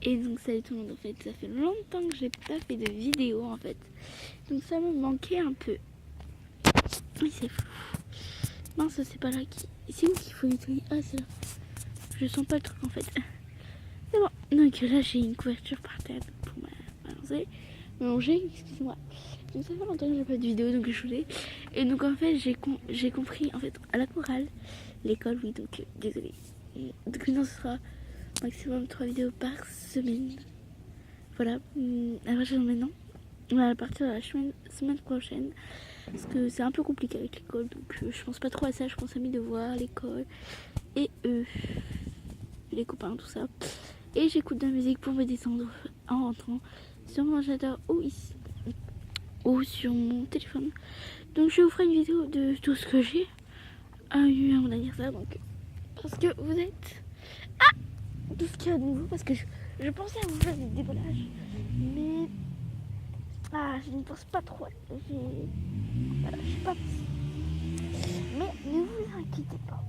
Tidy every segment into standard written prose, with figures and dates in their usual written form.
Et donc salut tout le monde, en fait ça fait longtemps que j'ai pas fait de vidéo en fait. Donc ça me manquait un peu. Oui c'est fou. Mince c'est pas là qui. C'est où qu'il faut nettoyer? Ah c'est là. Je sens pas le truc en fait. C'est bon. Donc là j'ai une couverture par terre pour manger, excusez-moi. Donc ça fait longtemps que j'ai pas de vidéo donc je voulais. Et donc en fait j'ai compris en fait à la chorale, l'école oui donc désolé. Donc maintenant ce sera maximum 3 vidéos par semaine. Voilà, à partir de maintenant, à partir de la semaine prochaine, parce que c'est un peu compliqué avec l'école, donc je pense pas trop à ça, je pense à mes devoirs, l'école et les copains, tout ça. Et j'écoute de la musique pour me descendre en rentrant sur mon ordinateur ou ici, ou sur mon téléphone. Donc je vous ferai une vidéo de tout ce que j'ai eu à mon anniversaire, donc parce que vous êtes tout ce qu'il y a de nouveau, parce que je pensais à vous faire des déballages, mais je ne pense pas trop. Voilà, je sais pas. Mais ne vous inquiétez pas,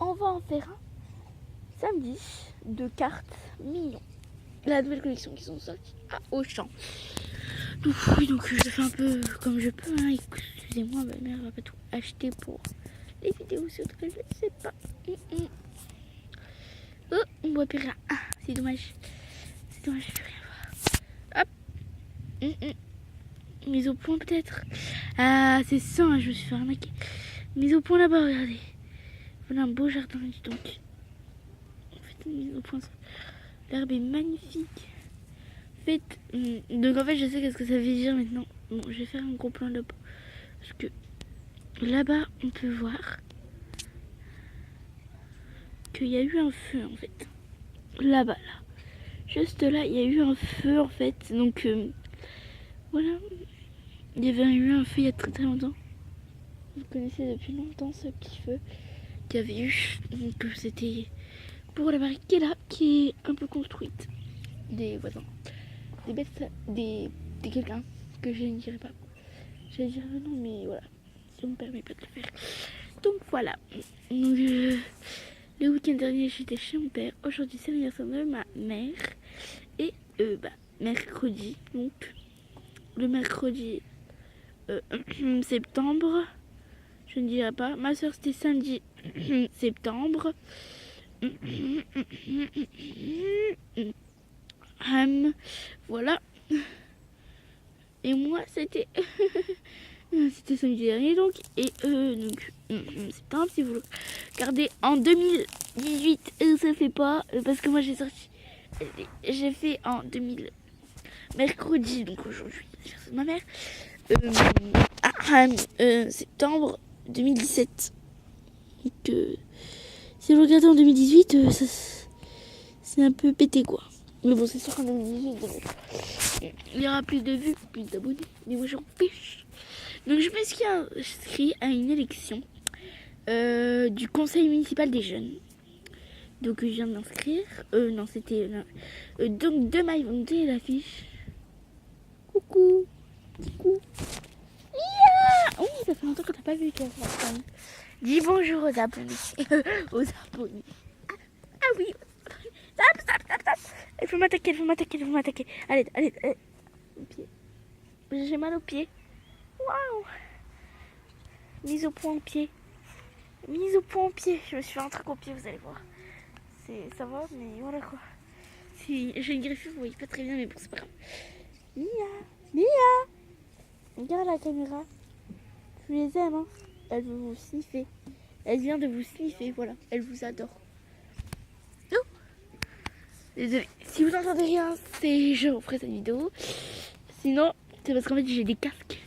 on va en faire un samedi de cartes millions. La nouvelle collection qui sont sorties à Auchan. Donc oui, donc je fais un peu comme je peux. Hein. Excusez-moi, ma mère va pas tout acheter pour les vidéos sur que je sais pas. Oh, on voit plus rien. Ah, c'est dommage. C'est dommage, je peux rien voir. Hop. Mise au point peut-être. Ah c'est ça, je me suis fait arnaquer. Mise au point là-bas, regardez. Voilà un beau jardin donc. En fait mise au point. L'herbe est magnifique. En fait, donc en fait je sais qu'est-ce que ça veut dire maintenant. Bon je vais faire un gros plan là-bas. Parce que là-bas on peut voir qu'il y a eu un feu en fait. Là-bas là. Juste là il y a eu un feu en fait. Donc voilà. Il y avait eu un feu il y a très très longtemps. Vous connaissez depuis longtemps ce petit feu qu'il y avait eu. Donc c'était pour la barrique qui est là, qui est un peu construite. Des voisins. Des bêtes, des quelqu'un que je ne dirai pas. Je vais dire non mais voilà. Si on me permet pas de le faire. Donc voilà. Donc, le week-end dernier j'étais chez mon père. Aujourd'hui c'est l'anniversaire de ma mère. Et mercredi. Donc le mercredi septembre. Je ne dirai pas. Ma soeur c'était samedi septembre. Voilà. Et moi c'était c'était samedi dernier donc. Et donc septembre si vous le regardez en 2018 ça fait pas parce que moi j'ai fait en 2000 mercredi donc aujourd'hui c'est ma mère septembre 2017 donc si vous regardez en 2018 c'est un peu pété quoi. Mais bon c'est sûr qu'en 2018 il y aura plus de vues, plus d'abonnés, mais moi j'en fiche. Donc je me suis inscrite à une élection du conseil municipal des jeunes. Donc je viens de m'inscrire. Non c'était donc de ma volonté l'affiche. Coucou. Coucou. Yeah. Oui ça fait longtemps que t'as pas vu quelqu'un. Dis bonjour aux abonnés. Aux abonnés. Ah oui. Stop. Elle veut m'attaquer. Allez. Pied. J'ai mal au pied. Waouh. Mise au point au pied. Je me suis fait un truc au pied, vous allez voir. Ça va, mais voilà quoi. J'ai une griffure, vous voyez pas très bien, mais bon, c'est pas grave. Mia. Regarde la caméra. Je les aime, hein. Elle veut vous sniffer. Elle vient de vous sniffer, voilà. Elle vous adore. Oh. Désolée. Si vous entendez rien, c'est je referai cette vidéo. Sinon, c'est parce qu'en fait, j'ai des casques.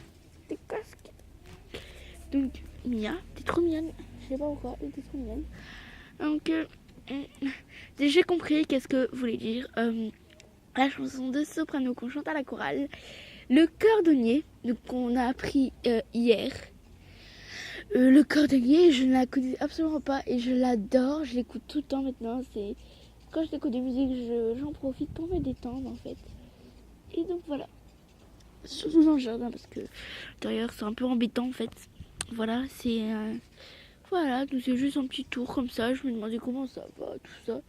Donc, Mia, t'es trop mignonne. Je sais pas pourquoi, elle était trop mignonne. Donc, j'ai compris qu'est-ce que voulait dire la chanson de soprano qu'on chante à la chorale. Le cordonnier, donc qu'on a appris hier. Le cordonnier, je ne la connais absolument pas et je l'adore. Je l'écoute tout le temps maintenant. C'est quand j'écoute des musiques, j'en profite pour me détendre en fait. Et donc voilà. Surtout dans le jardin parce que d'ailleurs c'est un peu embêtant en fait. Voilà, voilà, donc c'est juste un petit tour comme ça. Je me demandais comment ça va, tout ça.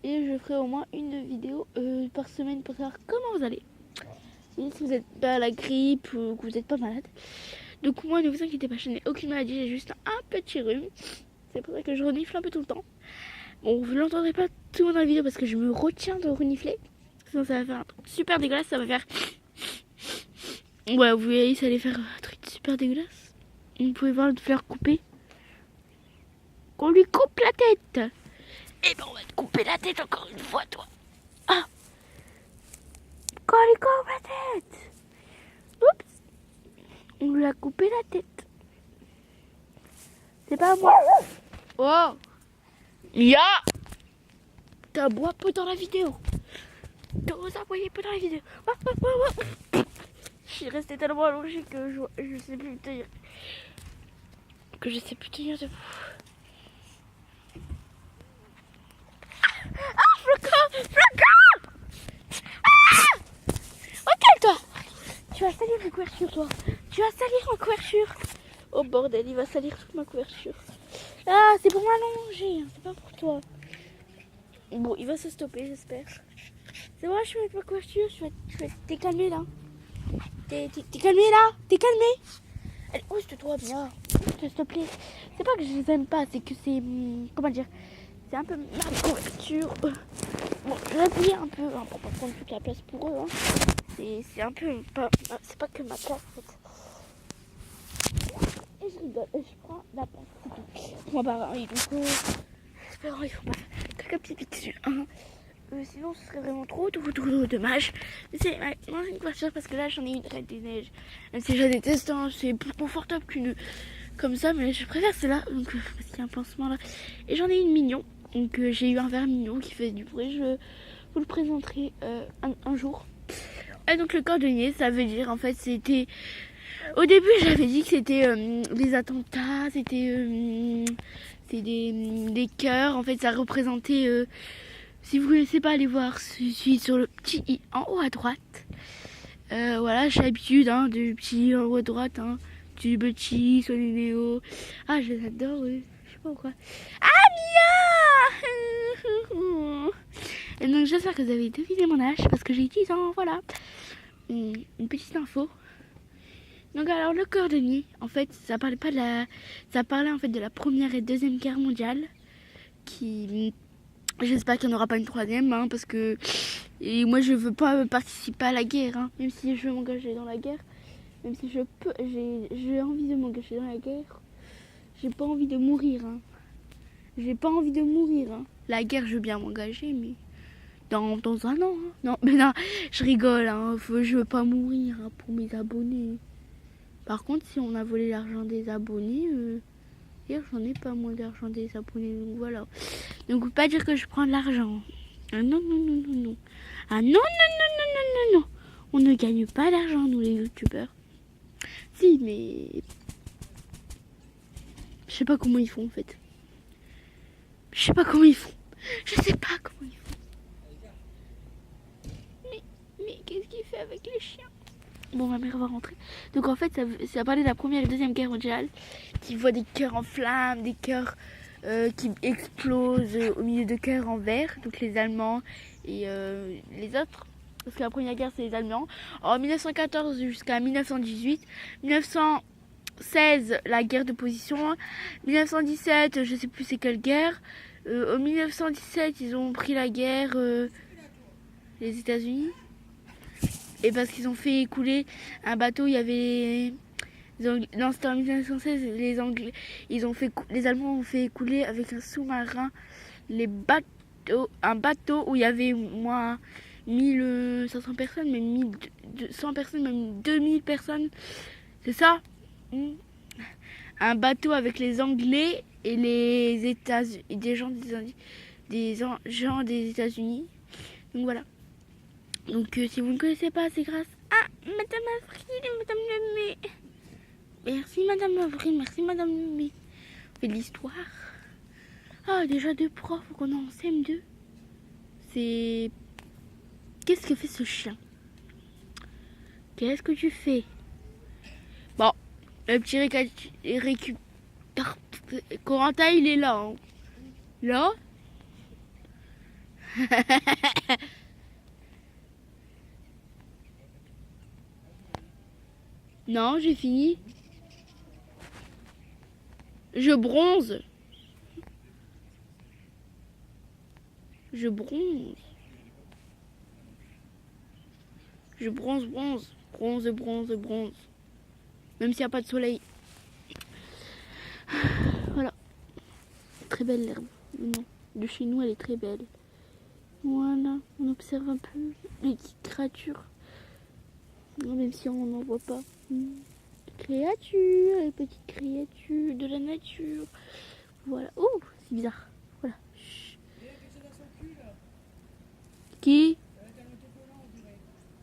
Et je ferai au moins une vidéo par par semaine pour savoir comment vous allez. Et si vous n'êtes pas à la grippe ou que vous n'êtes pas malade. Donc moi, ne vous inquiétez pas, je n'ai aucune maladie, j'ai juste un petit rhume. C'est pour ça que je renifle un peu tout le temps. Bon, vous ne l'entendrez pas tout dans la vidéo parce que je me retiens de renifler. Sinon ça va faire un truc super dégueulasse, ça va faire... Ouais, vous voyez, ça allait faire un truc super dégueulasse. Vous pouvez voir le fleur couper. Qu'on lui coupe la tête. Et ben on va te couper la tête encore une fois, toi. Ah, qu'on lui coupe la tête. Oups, on lui a coupé la tête. C'est pas moi. Oh, ya, t'as bois peu dans la vidéo. T'as aboyé peu dans la vidéo. Je suis restée tellement allongée que je sais plus tenir. Que je sais plus tenir debout. Ah, Flocon. Ah, ok, toi. Tu vas salir ma couverture, toi. Tu vas salir ma couverture. Oh bordel, il va salir toute ma couverture. Ah, c'est pour m'allonger, hein, c'est pas pour toi. Bon, il va se stopper, j'espère. C'est vrai, je vais mettre ma couverture, t'es calmé là. T'es calmé là. T'es calmé. Allez, ouvre-toi bien, s'il te plaît. C'est pas que je les aime pas, c'est que c'est... Comment dire, c'est un peu ma couverture. Bon, je vais appuyer un peu, hein, pour pas prendre toute la place pour eux. Hein. C'est un peu... C'est pas que ma place, en fait. Et je rigole, et je prends la place, c'est tout. Moi, bah, et donc, j'espère qu'ils font pas quelques petits pics dessus, hein. Sinon, ce serait vraiment trop dommage. C'est une couverture parce que là, j'en ai une Reine des Neiges. Même si je la déteste, hein, c'est plus confortable qu'une comme ça, mais je préfère celle-là, donc, parce qu'il y a un pansement là. Et j'en ai une mignon, donc j'ai eu un verre mignon qui fait du bruit. Je vous le présenterai un jour. Et donc, le cordonnier, ça veut dire, en fait, c'était... Au début, j'avais dit que c'était des attentats, c'était des cœurs. En fait, ça représentait... si vous ne connaissez pas, allez voir, je suis sur le petit i en haut à droite. Voilà, j'ai l'habitude hein, du petit i en haut à droite. Hein, du petit, sur les néo. Ah, je les adore, je sais pas pourquoi. Ah, Mia. Et donc, j'espère que vous avez deviné mon âge, parce que j'ai 10 ans, voilà. Une petite info. Donc alors le cordonnier, en fait, ça parlait pas de la, ça parlait en fait de la première et deuxième guerre mondiale, qui, j'espère qu'il n'y en aura pas une troisième, hein, parce que, et moi je veux pas participer à la guerre, hein, même si je veux m'engager dans la guerre, même si je peux, j'ai envie de m'engager dans la guerre, j'ai pas envie de mourir, hein, j'ai pas envie de mourir, hein. La guerre je veux bien m'engager, mais dans un an, hein. Non, mais non, je rigole, hein, je veux pas mourir hein, pour mes abonnés. Par contre, si on a volé l'argent des abonnés, hier j'en ai pas moins d'argent des abonnés, donc voilà. Donc faut pas dire que je prends de l'argent. Ah non, non, non, non, non. Ah non, non, non, non, non, non, non. On ne gagne pas d'argent, nous les youtubeurs. Si, mais... Je sais pas comment ils font en fait. Je sais pas comment ils font. Je sais pas comment ils font. Mais qu'est-ce qu'il fait avec les chiens? Bon, ma mère va rentrer. Donc en fait, ça parlait de la première et deuxième guerre mondiale. Qui voit des cœurs en flammes, des cœurs qui explosent au milieu de cœurs en verre. Donc les Allemands et les autres. Parce que la première guerre, c'est les Allemands. En 1914 jusqu'à 1918. 1916, la guerre de position. 1917, je sais plus c'est quelle guerre. En 1917, ils ont pris la guerre, les États-Unis. Et parce qu'ils ont fait écouler un bateau, il y avait... Non, c'était en 1916, les Allemands ont fait écouler avec un sous-marin un bateau où il y avait moins 1500 personnes, même 1200 personnes, même 2000 personnes. C'est ça? Un bateau avec les Anglais et les États-Unis, des gens des États-Unis. Donc voilà. Donc si vous ne connaissez pas, c'est grâce à Madame Avril et Madame Lemay. Merci Madame Avril, merci Madame Lemay. On fait de l'histoire. Ah, déjà deux profs qu'on a en CM2. C'est... Qu'est-ce que fait ce chien? Qu'est-ce que tu fais? Bon, le petit Corentin, il est là. Hein. Là Non, j'ai fini. Je bronze. Je bronze. Je bronze. Bronze. Même s'il n'y a pas de soleil. Voilà. Très belle l'herbe. Non, de chez nous, elle est très belle. Voilà, on observe un peu les petites créatures. Même si on n'en voit pas. Créatures, les petites créatures de la nature. Voilà. Oh, c'est bizarre. Voilà. Chut. Qui?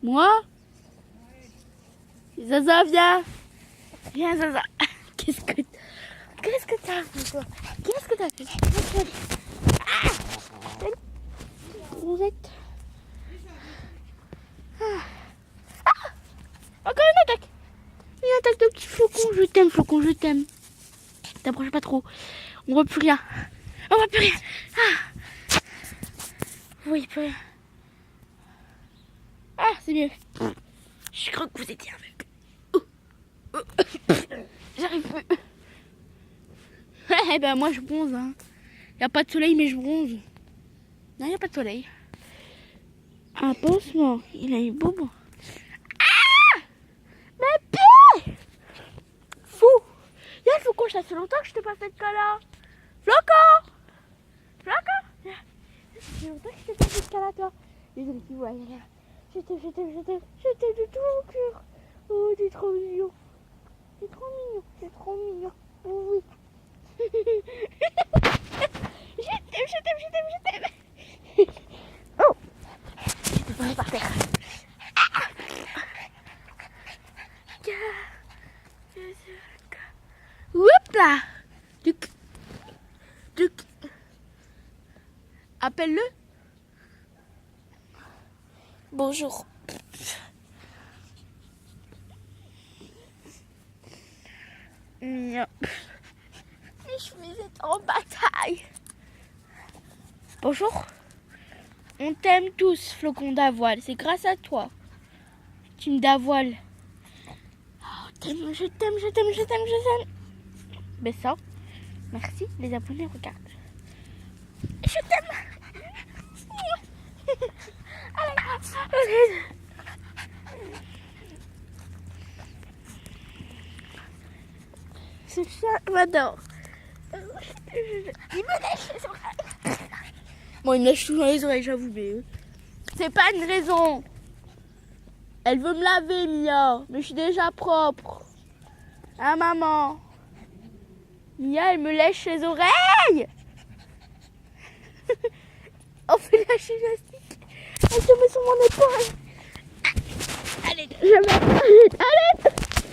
Moi? Zaza, viens. Viens, Zaza. Qu'est-ce que t'as fait, toi? Qu'est-ce que t'as fait? Ah, bronzette. Encore une attaque. Une attaque de petit flocon. Je t'aime, flocon, je t'aime. T'approches pas trop. On voit plus rien. On voit plus rien. Ah. Oui, plus rien. Ah, c'est mieux. Je crois que vous étiez aveugle. J'arrive plus. Eh ben moi je bronze. Hein. Y a pas de soleil mais je bronze. Non, y a pas de soleil. Un pansement. Il a eu beau. Ah! Mais paix! Fou! Y'a le flocon, ça fait longtemps que je t'ai pas fait de câlin. Flocon! Flocon! Ça fait longtemps que je t'ai pas fait de câlin, toi. Désolé, tu vois, je t'aime de tout mon cœur. Oh, t'es trop mignon. T'es trop mignon. Oh, oui. Je t'aime. Oh! Je te tombé par terre. Oups là! Duc. Appelle-le. Bonjour. Je vais être en bataille. Bonjour. On t'aime tous, flocon d'avoine. C'est grâce à toi. Team d'avoine. Oh, je t'aime. Mais ça, merci. Les abonnés regardent. Je t'aime. Allez. Ce chien m'adore. Il me lèche les oreilles. Bon, il me lèche tout dans les oreilles, j'avoue, mais c'est pas une raison. Elle veut me laver, Mia, mais je suis déjà propre. Hein, maman? Mia, elle me lèche les oreilles. On fait la gymnastique. Elle se met sur mon épaule. Allez, je m'arrête.